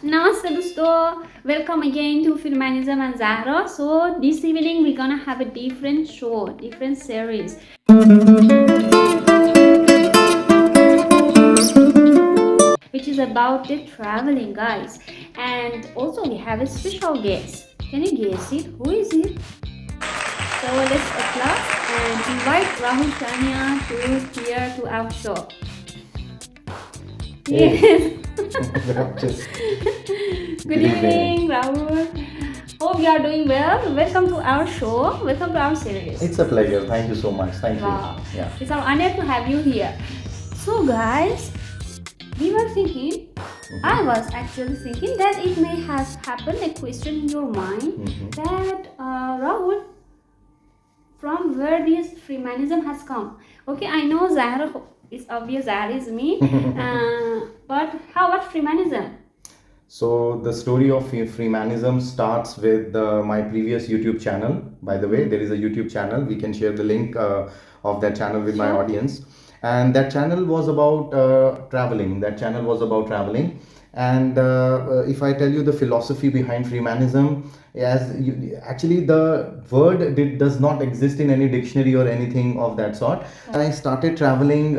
Namaste dosto, welcome again to Freemanism and Zahra. So this evening we're gonna have a different show, different series, which is about the traveling, guys. And also we have a special guest. Can you guess it? Who is it? So let's applaud and invite Rahul Shania to here to our show. Yes. Good evening, Rahul. Hope you are doing well. Welcome to our show. Welcome to our series. It's a pleasure. Thank you so much. Thank Wow. you. Yeah. It's an honor to have you here. So, guys, we were thinking, I was actually thinking that it may have happened a question in your mind that Rahul, from where this Freemanism has come. Okay, I know Zahra is obvious, Zahra is me, but how about Freemanism? So the story of Freemanism starts with my previous YouTube channel. By the way, there is a YouTube channel. We can share the link of that channel with my audience. And that channel was about traveling. And if I tell you the philosophy behind Freemanism, actually the word does not exist in any dictionary or anything of that sort. I started traveling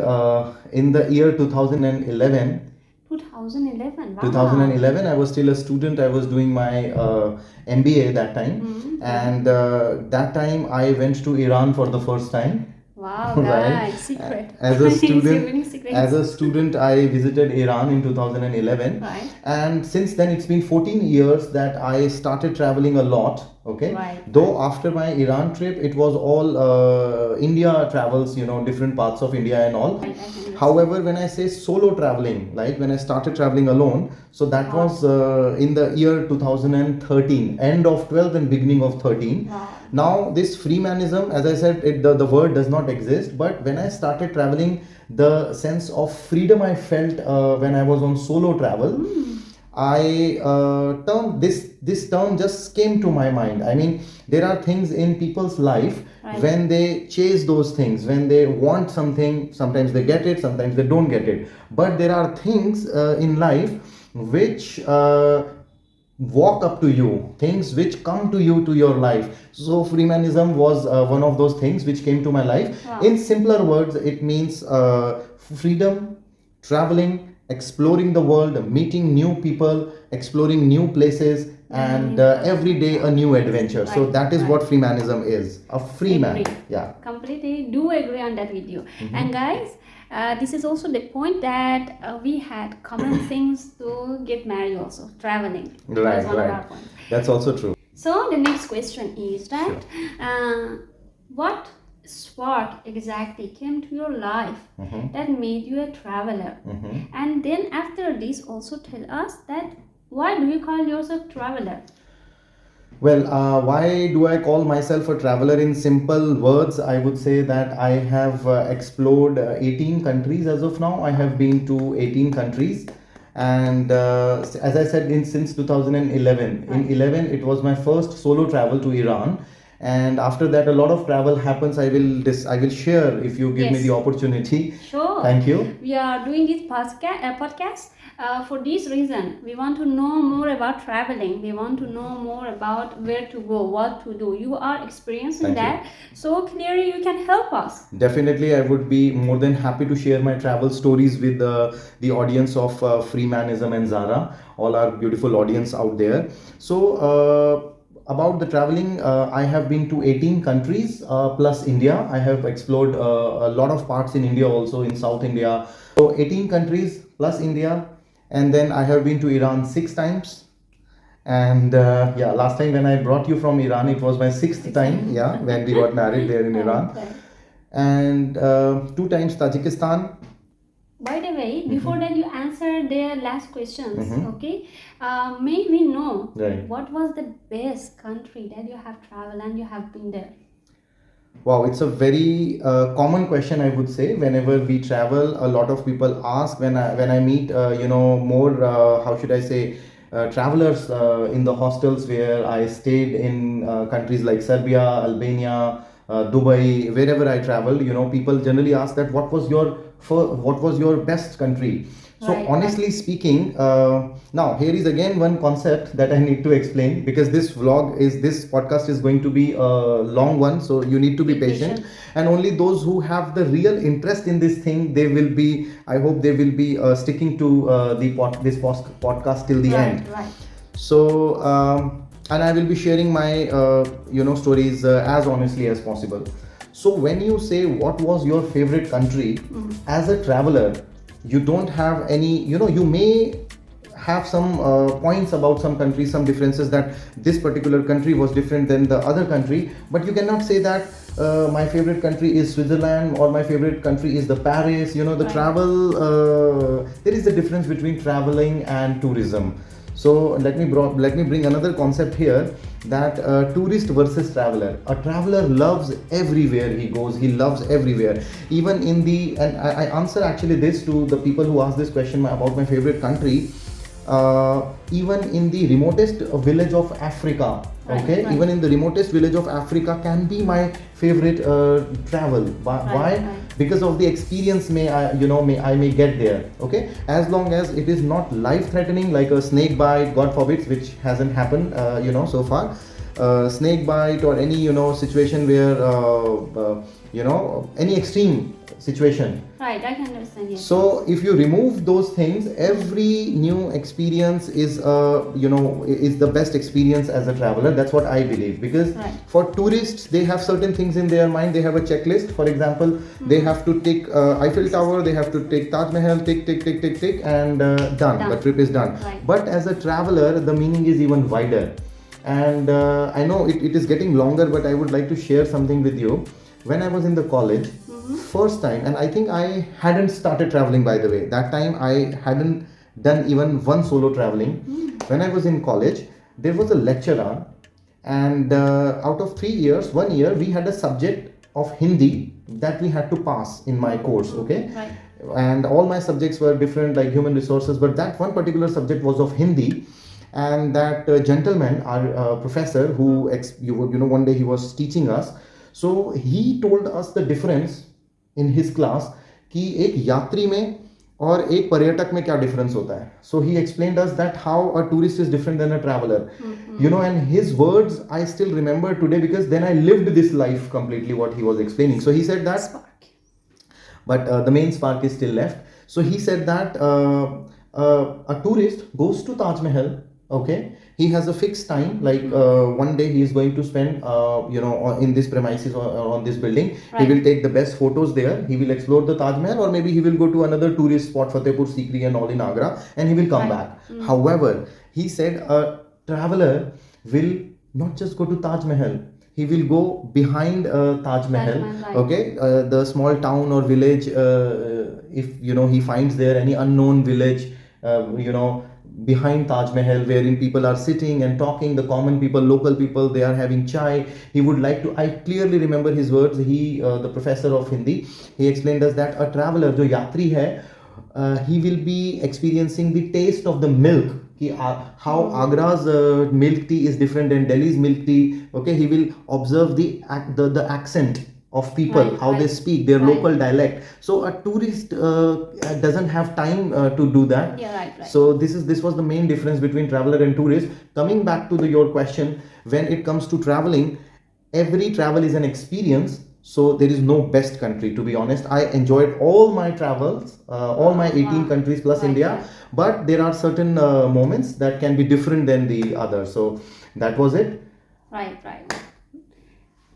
in the year 2011. 2011. Wow. 2011, I was still a student. I was doing my MBA that time. And that time I went to Iran for the first time. Wow, guys, secret. As a student, I visited Iran in 2011. Right. And since then, it's been 14 years that I started traveling a lot. Okay. Right. Though after my Iran trip, it was all India travels, different parts of India and all. Right. However, when I say solo traveling, like when I started traveling alone, so that was in the year 2013, end of 12 and beginning of 13. Wow. Now, this Freemanism, as I said, the word does not exist. But when I started traveling, the sense of freedom I felt when I was on solo travel, I term this term just came to my mind. I mean, there are things in people's life when they chase those things, when they want something, sometimes they get it, sometimes they don't get it. But there are things in life which walk up to you, things which come to you to your life. So Freemanism was one of those things which came to my life. Wow. In simpler words, it means freedom, traveling, exploring the world, meeting new people, exploring new places, and every day a new adventure. So that is what Freemanism is, a free man. Yeah, completely do agree on that with you. And guys, this is also the point that we had common things to get married also, traveling. Right, That's one of our right. points. That's also true. So the next question is that what spark exactly came to your life that made you a traveler? And then after this, also tell us that why do you call yourself traveler? Well, why do I call myself a traveler? In simple words, I would say that I have explored 18 countries as of now. I have been to 18 countries. And as I said, since 2011, in 11, it was my first solo travel to Iran. And after that, a lot of travel happens. I will share if you give me the opportunity. Sure. Thank you. We are doing this podcast for this reason. We want to know more about traveling. We want to know more about where to go, what to do. You are experiencing that. So clearly you can help us. Definitely, I would be more than happy to share my travel stories with the audience of Freemanism and Zahra, all our beautiful audience out there. So, about the traveling, I have been to 18 countries plus India. I have explored a lot of parts in India, also in South India. So 18 countries plus India, and then I have been to Iran 6 times. And last time when I brought you from Iran, it was my 6th time. Yeah, when we got married there in Iran. Okay. And 2 times Tajikistan. By the way, before that you answer their last questions, okay? May we know what was the best country that you have traveled and you have been there? Wow, it's a very common question, I would say. Whenever we travel, a lot of people ask when I meet, more, how should I say, travelers in the hostels where I stayed in countries like Serbia, Albania, Dubai, wherever I travel, people generally ask that what was your best country. So Right, honestly speaking, now here is again one concept that I need to explain, because this podcast is going to be a long one, so you need to be patient. And only those who have the real interest in this thing, I hope they will be sticking to podcast till the end. Right. So and I will be sharing my stories as honestly as possible. So when you say what was your favorite country, as a traveler, you don't have any, you may have some points about some countries, some differences, that this particular country was different than the other country, but you cannot say that my favorite country is Switzerland or my favorite country is the Paris. The travel, there is a difference between traveling and tourism. So let me bring another concept here, that tourist versus traveler. A traveler loves everywhere he goes. He loves everywhere. Even in and I answer actually this to the people who ask this question about my favorite country. Even in the remotest village of Africa, okay, even in the remotest village of Africa can be my favorite travel. Why? Because of the experience I may get there. Okay, as long as it is not life threatening, like a snake bite, God forbid, which hasn't happened so far. Snake bite or any situation where any extreme situation. Right, I can understand. Yes. So if you remove those things, every new experience is is the best experience as a traveler. That's what I believe. Because for tourists, they have certain things in their mind. They have a checklist. For example, they have to take Eiffel Tower, they have to take Taj Mahal, tick, and done. The trip is done. Right. But as a traveler, the meaning is even wider. And I know it is getting longer, but I would like to share something with you. When I was in the college, first time, and I think I hadn't started traveling, by the way. That time I hadn't done even one solo traveling. When I was in college, there was a lecturer, and out of 3 years, 1 year, we had a subject of Hindi that we had to pass in my course, okay? Right. And all my subjects were different, like human resources, but that one particular subject was of Hindi. And that gentleman, our professor, who one day he was teaching us, so he told us the difference in his class कि एक यात्री में और एक पर्यटक में क्या difference होता है. So he explained us that how a tourist is different than a traveler. And his words I still remember today, because then I lived this life completely, what he was explaining. So he said that, but the main spark is still left. So he said that a tourist goes to Taj Mahal. Okay, he has a fixed time, like one day he is going to spend in this premises or on this building. He will take the best photos there, he will explore the Taj Mahal, or maybe he will go to another tourist spot, Fatehpur Sikri and all in Agra, and he will come back. However, he said a traveler will not just go to Taj Mahal, he will go behind Taj Mahal. Okay, the small town or village, if he finds there any unknown village, behind Taj Mahal, wherein people are sitting and talking, the common people, local people, they are having chai. He would like to, I clearly remember his words, the professor of Hindi, he explained us that a traveler, jo yatri hai, he will be experiencing the taste of the milk. How Agra's milk tea is different than Delhi's milk tea. Okay, he will observe the accent of people, how they speak, their local dialect. So a tourist doesn't have time to do that. So this was the main difference between traveler and tourist. Coming back to your question, when it comes to traveling, every travel is an experience. So there is no best country, to be honest. I enjoyed all my travels, all my 18 countries plus India, but there are certain moments that can be different than the other. So that was it. Right.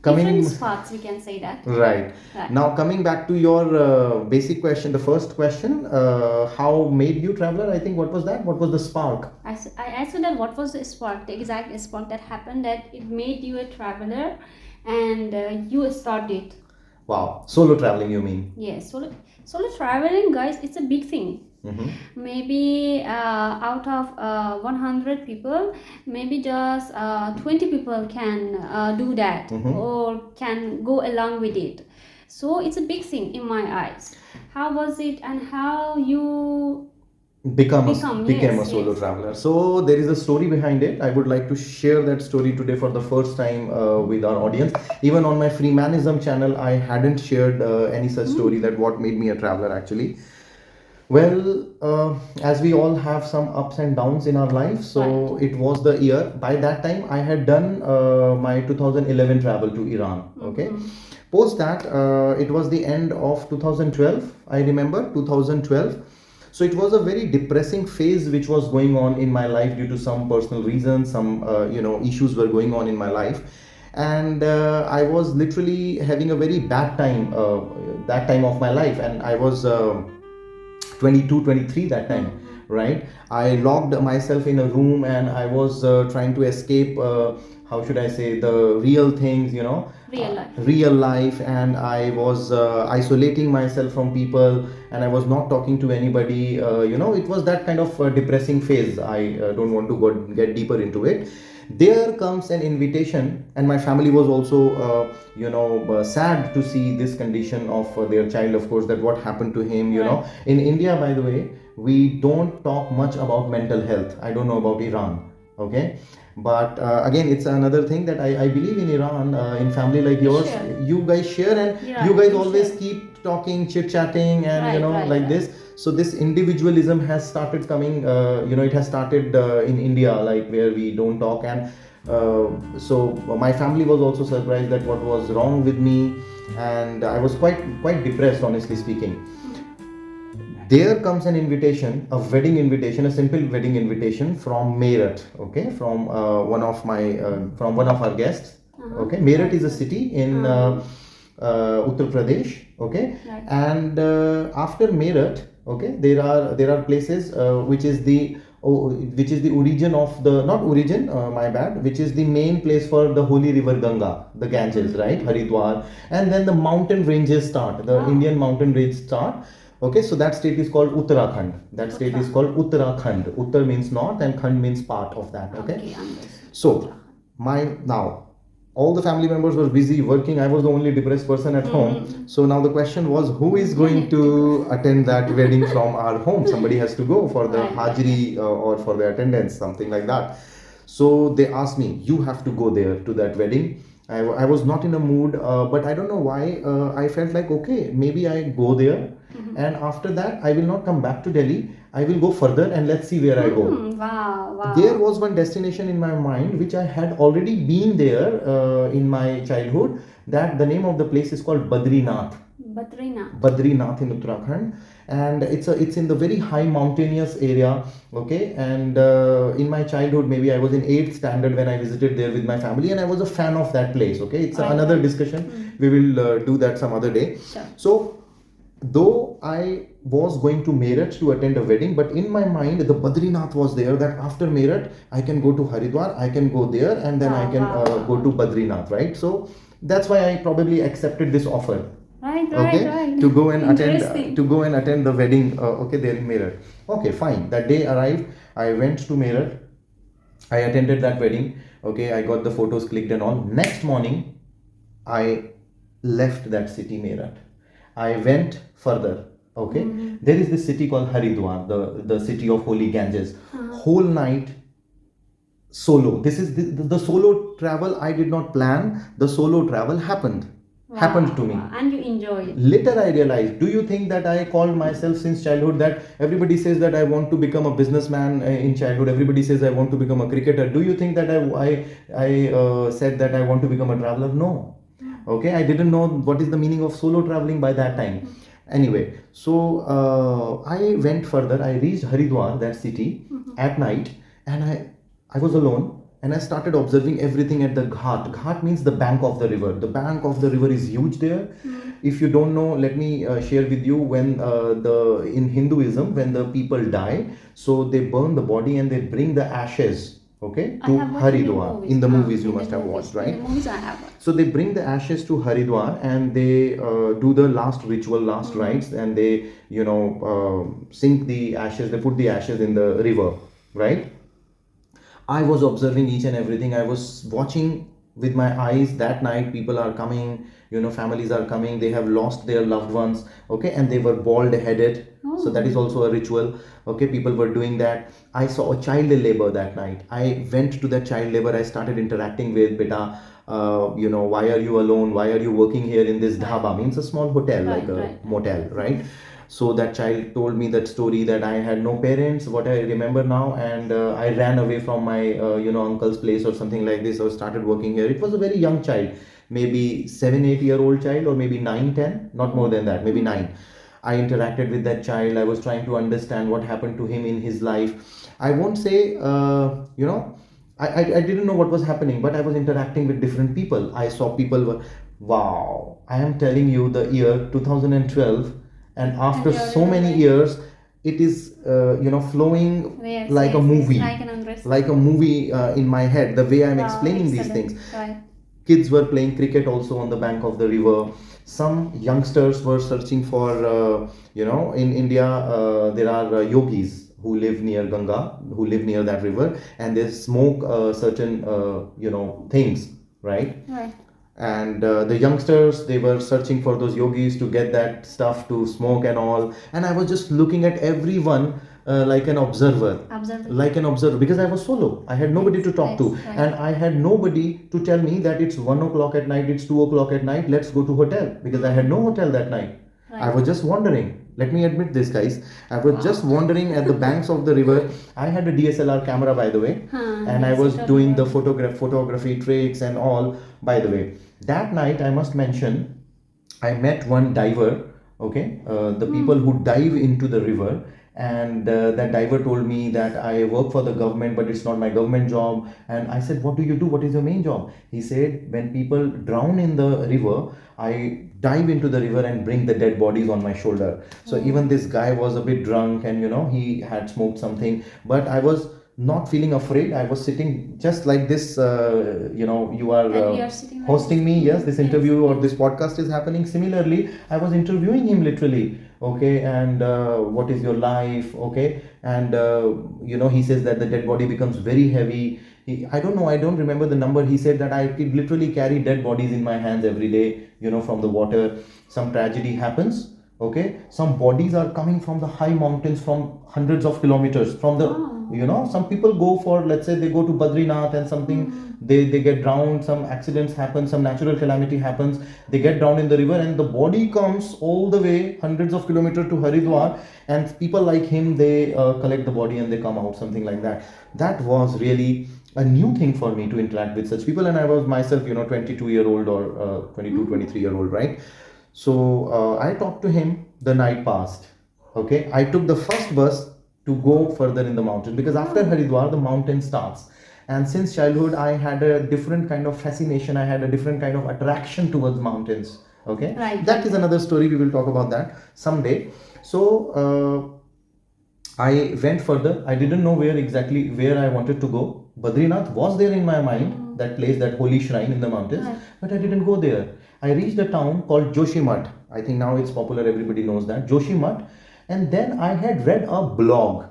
Different spots, we can say that. Right. Now coming back to your basic question, the first question, how made you traveler? I think, what was that? What was the spark? I asked you that what was the spark, the exact spark that happened that it made you a traveler and you started. Wow. Solo traveling, you mean? Yes. Solo traveling, guys, it's a big thing. Maybe out of 100 people, maybe just 20 people can do that or can go along with it. So it's a big thing in my eyes. How was it, and how you became a solo traveler? So there is a story behind it. I would like to share that story today for the first time with our audience. Even on my Freemanism channel, I hadn't shared any such story, that what made me a traveler actually. Well, as we all have some ups and downs in our life, so it was the year. By that time, I had done my 2011 travel to Iran. Okay, post that, it was the end of 2012. I remember 2012. So it was a very depressing phase which was going on in my life due to some personal reasons, some issues were going on in my life, and I was literally having a very bad time that time of my life, and I was 22, 23 that time, right? I locked myself in a room and I was trying to escape, how should I say, the real things, Real life. real life, and I was isolating myself from people, and I was not talking to anybody. It was that kind of depressing phase. I don't want to get deeper into it. There comes an invitation, and my family was also sad to see this condition of their child, of course, that what happened to him. In India, by the way, we don't talk much about mental health. I don't know about Iran, okay, but again, it's another thing that I believe in Iran, in family like yours, Share. you guys share, and Yeah, you guys we always share. keep talking, chit chatting, and Right, like right. this. So this individualism has started coming, it has started in India, like where we don't talk. And so my family was also surprised that what was wrong with me, and I was quite depressed, honestly speaking. There comes an invitation, a wedding invitation, a simple wedding invitation from Meerut, okay, from from one of our guests. Okay, Meerut is a city in Uttar Pradesh, okay. Right. And after Meerut, okay, there are places which is the origin of the, not origin, my bad, which is the main place for the holy river Ganga, the Ganges, right, Haridwar. And then the mountain ranges start, the Indian mountain range start. Okay, so that state is called Uttarakhand. That state is called Uttarakhand. Uttar means north and Khand means part of that. Okay. Understood. So now all the family members were busy working. I was the only depressed person at home. So now the question was, who is going to attend that wedding from our home? Somebody has to go for the hajri or for the attendance, something like that. So they asked me, you have to go there to that wedding. I was not in a mood, but I don't know why. I felt like, okay, maybe I go there, and after that, I will not come back to Delhi. I will go further and let's see where I go. Wow. There was one destination in my mind which I had already been there in my childhood. That the name of the place is called Badrinath. Badrinath in Uttarakhand, and it's in the very high mountainous area. Okay, and in my childhood, maybe I was in 8th standard when I visited there with my family, and I was a fan of that place. Okay, it's another discussion. We will do that some other day. Sure. So though I was going to Meerut to attend a wedding, but in my mind the Badrinath was there, that after Meerut I can go to Haridwar, I can go there, and then I can go to Badrinath, right? So that's why I probably accepted this offer. Right. To go and attend the wedding, okay, there in Meerut. Okay, fine. That day arrived, I went to Meerut, I attended that wedding. Okay, I got the photos clicked and all. Next morning, I left that city, Meerut. I went further. Okay, there is this city called Haridwar, the city of holy Ganges. Whole night solo. This is the solo travel I did not plan. The solo travel happened to me. And you enjoy it. Later I realized, do you think that I called myself since childhood, that everybody says that I want to become a businessman in childhood, everybody says I want to become a cricketer. Do you think that I said that I want to become a traveler? No. Okay, I didn't know what is the meaning of solo traveling by that time. Anyway, so I went further. I reached Haridwar, that city, at night, and I was alone, and I started observing everything at the ghat. Ghat means the bank of the river. The bank of the river is huge there. If you don't know, let me share with you, when in Hinduism, when the people die, so they burn the body and they bring the ashes, okay, to Haridwar. In the movies you must have watched, right? In the movies I have. So they bring the ashes to Haridwar, and they do the last ritual, last rites, and they sink the ashes. They put the ashes in the river, right? I was observing each and everything. I was watching with my eyes. That night, people are coming, families are coming. They have lost their loved ones, okay, and they were bald headed. So that is also a ritual, okay. People were doing that. I saw a child labor that night. I went to that child labor. I started interacting with beta. Why are you alone? Why are you working here in this dhaba? Means a small hotel, like a motel, right? So that child told me that story that I had no parents, what I remember now, and I ran away from my uncle's place or something like this, or started working here. It was a very young child, maybe 7 8 year old child, or maybe 9 10, not more than that, maybe 9. I interacted with that child. I was trying to understand what happened to him in his life. I won't say, I didn't know what was happening, but I was interacting with different people. I saw people were, wow, I am telling you, the year 2012, and after you're so many remembering. years, it is, flowing Yes, like a yes, yes, movie, I can understand. like a movie in my head, the way I'm Wow, explaining these excellent. things. Right. Kids were playing cricket also on the bank of the river. Some youngsters were searching for, in India, there are yogis who live near Ganga, who live near that river, and they smoke certain, things, right? Right. And the youngsters, they were searching for those yogis to get that stuff to smoke and all. And I was just looking at everyone like an observer, Observe. because I was solo. I had nobody to talk to, Right. and I had nobody to tell me that it's 1 o'clock at night, it's 2 o'clock at night, let's go to hotel, because I had no hotel that night. I was just wandering. Let me admit this, guys. I was just wandering at the banks of the river. I had a DSLR camera, by the way, and I yes, was you told doing me the photography tricks and all. By the way, that night I must mention, I met one diver. Okay, the people who dive into the river, and that diver told me that I work for the government, but it's not my government job. And I said, what do you do? What is your main job? He said, when people drown in the river, I dive into the river and bring the dead bodies on my shoulder. So even this guy was a bit drunk, and he had smoked something, but I was not feeling afraid. I was sitting just like this. You are And we are sitting like hosting me. Yes, this Yes. interview or this podcast is happening. Similarly, I was interviewing him literally. Okay, and what is your life? Okay, and he says that the dead body becomes very heavy. I don't know, I don't remember the number. He said that I could literally carry dead bodies in my hands every day, from the water. Some tragedy happens. Okay, some bodies are coming from the high mountains, from hundreds of kilometers from the, some people go for, let's say they go to Badrinath and something, they get drowned, some accidents happen, some natural calamity happens, they get drowned in the river, and the body comes all the way hundreds of kilometers to Haridwar, and people like him, they collect the body and they come out, something like that. That was really a new thing for me to interact with such people. And I was myself, 22-year-old or 22 23-year-old, right? So I talked to him. The night passed. Okay, I took the first bus to go further in the mountain, because after Haridwar the mountain starts. And since childhood I had a different kind of fascination. I had a different kind of attraction towards mountains. Okay, Right. that is another story. We will talk about that someday. So I went further. I didn't know where I wanted to go. Badrinath was there in my mind, that place, that holy shrine in the mountains, Right. but I didn't go there. I reached a town called Joshimath. I think now it's popular, everybody knows that. Joshimath. And then I had read a blog.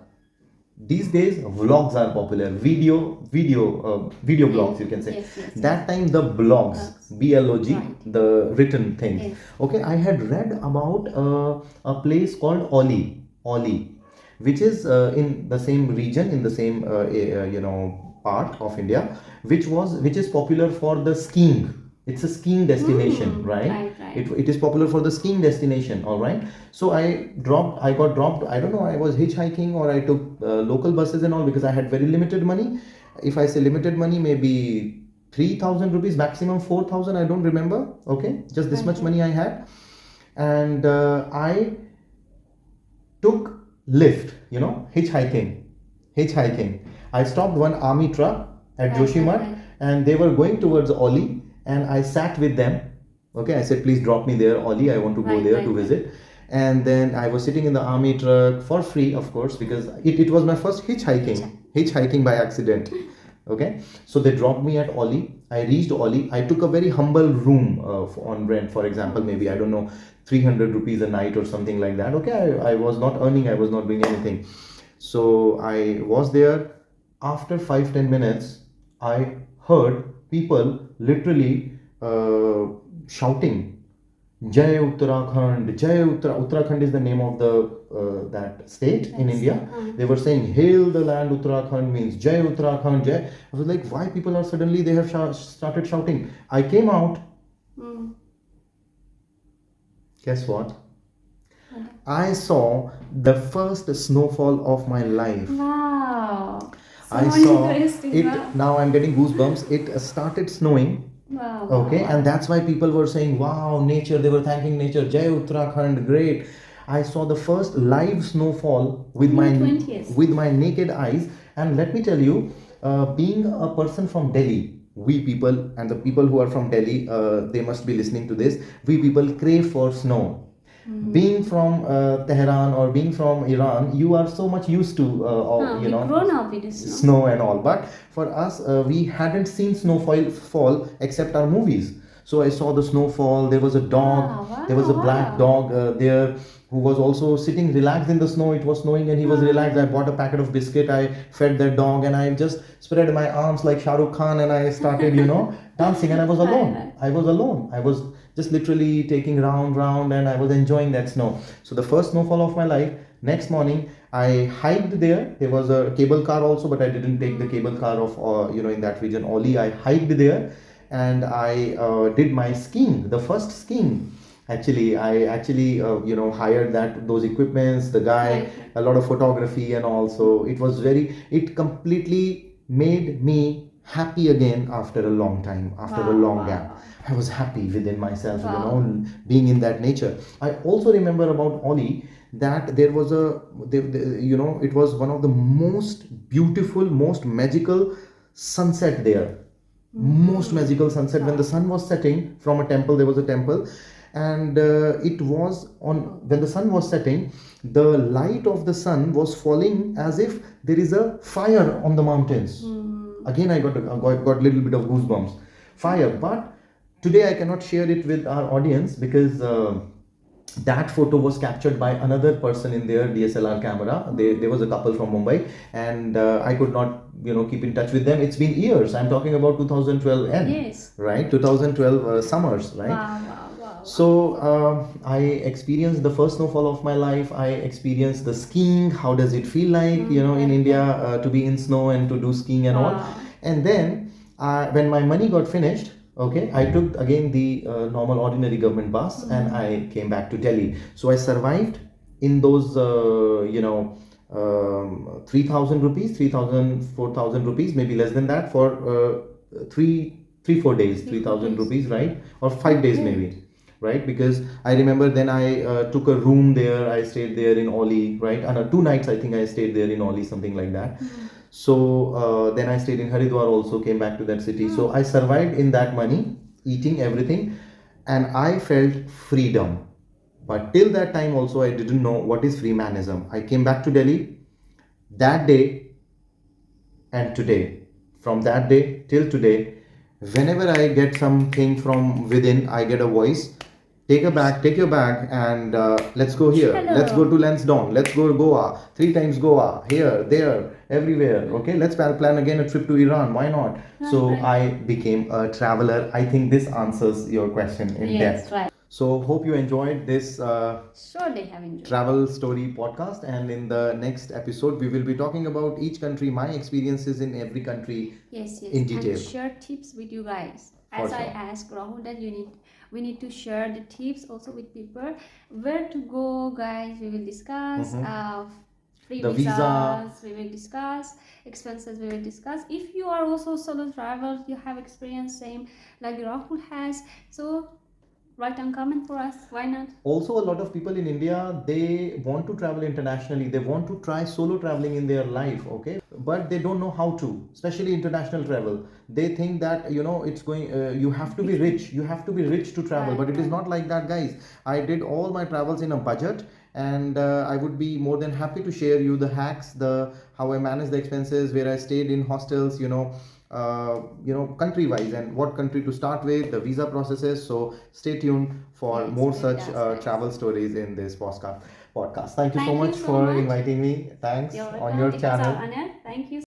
These days, vlogs are popular. Video blogs, you can say. Yes. That time, the blogs, blog, Right. the written things. Yes. Okay, I had read about a place called Oli, which is in the same region, in the same part of India, which is popular for the skiing. It's a skiing destination, right? Right. It is popular for the skiing destination. All right. So I got dropped. I don't know. I was hitchhiking, or I took local buses and all, because I had very limited money. If I say limited money, maybe 3,000 rupees, maximum 4,000. I don't remember. Okay, just this much money I had, and I took lift, hitchhiking. I stopped one army truck at Right, Joshimath, right. and they were going towards Oli, and I sat with them. Okay, I said, please drop me there, Oli. I want to go Right, there right, to right. visit. And then I was sitting in the army truck for free, of course, because it was my first hitchhiking by accident. Okay, so they dropped me at Oli. I reached Oli. I took a very humble room on rent, for example, maybe, I don't know, 300 rupees a night or something like that. Okay, I was not earning, I was not doing anything. So I was there. After 5 10 minutes, I heard people literally shouting, Jai Uttarakhand, Jai Uttarakhand is the name of the that state in India. They were saying, hail the land Uttarakhand, means Jai Uttarakhand, Jai. I was like, why people are suddenly, they have started shouting. I came out. Guess what? I saw the first snowfall of my life. Wow. So I saw interesting. it. Wow. Now I'm getting goosebumps. It started snowing. Wow. Okay, Wow. and that's why people were saying, "Wow, nature!" They were thanking nature. Jai Uttarakhand, great. I saw the first live snowfall with In my your 20s. with my naked eyes. And let me tell you, being a person from Delhi, we people and the people who are from Delhi, they must be listening to this. We people crave for snow. Being from Tehran or being from Iran, you are so much used to We grown up with the snow. snow and all. But for us, we hadn't seen snowfall fall except our movies. So I saw the snowfall. There was a dog. Wow, There was a wow, black wow. dog there who was also sitting relaxed in the snow. It was snowing and he was relaxed. I bought a packet of biscuit. I fed that dog and I just spread my arms like Shah Rukh Khan and I started, dancing. And I was alone. I was alone. I was just literally taking round and I was enjoying that snow. So the first snowfall of my life. Next morning, I hiked there. There was a cable car also, but I didn't take the cable car of in that region Oli. I hiked there, and I did my skiing. The first skiing. Actually, I actually hired those equipments. The guy, a lot of photography, and also it was it completely made me happy again after a long time, after a long gap. I was happy within myself, being in that nature. I also remember about Oli that there was it was one of the most beautiful, most magical sunset there. Most magical sunset when the sun was setting from a temple. There was a temple, and it was on when the sun was setting. The light of the sun was falling as if there is a fire on the mountains. Again, I got a little bit of goosebumps. Fire, but today I cannot share it with our audience because that photo was captured by another person in their DSLR camera. There was a couple from Mumbai, and I could not, keep in touch with them. It's been years. I'm talking about 2012 end, Yes. right? 2012 summers, right? Wow. So I experienced the first snowfall of my life. I experienced the skiing. How does it feel like, in India to be in snow and to do skiing and all? And then when my money got finished, okay, I took again the normal ordinary government bus and I came back to Delhi. So I survived in those 3,000 rupees, 3,000, 4,000 rupees, maybe less than that for 4 days, 3,000 rupees, right? Or 5 days maybe, right? Because I remember then I took a room there. I stayed there in Oli, right? And 2 nights I think I stayed there in Oli, something like that. So then I stayed in Haridwar also, came back to that city. So I survived in that money, eating everything, and I felt freedom. But till that time also, I didn't know what is Freemanism. I came back to Delhi that day and today. From that day till today, whenever I get something from within, I get a voice. Take your bag, and let's go here. Hello. Let's go to Lansdowne. Let's go to Goa. 3 times Goa. Here, there, everywhere. Okay, let's plan again a trip to Iran. Why not? So I became a traveler. I think this answers your question in depth. Right. So hope you enjoyed this Sure, they have enjoyed. travel story podcast, and in the next episode we will be talking about each country, my experiences in every country. Yes. In detail. And share tips with you guys. For As I sure. asked Rahul that we need to share the tips also with people. Where to go, guys? We will discuss. Free The visas, visa. we will discuss. Expenses, we will discuss. If you are also solo travel, you have experience same like Rahul has. So write down comment for us. Why not? Also, a lot of people in India, they want to travel internationally. They want to try solo traveling in their life, okay? But they don't know how to, especially international travel. They think that, it's going, you have to be rich. You have to be rich to travel. But it is not like that, guys. I did all my travels in a budget, and I would be more than happy to share you the hacks, how I manage the expenses, where I stayed in hostels, country wise, and what country to start with, the visa processes. So stay tuned for Yes, more yes, such yes. travel stories in this podcast. Thank you Thank so you much so for much. inviting me. Thanks You're on welcome. your It was channel. our honor. Thank you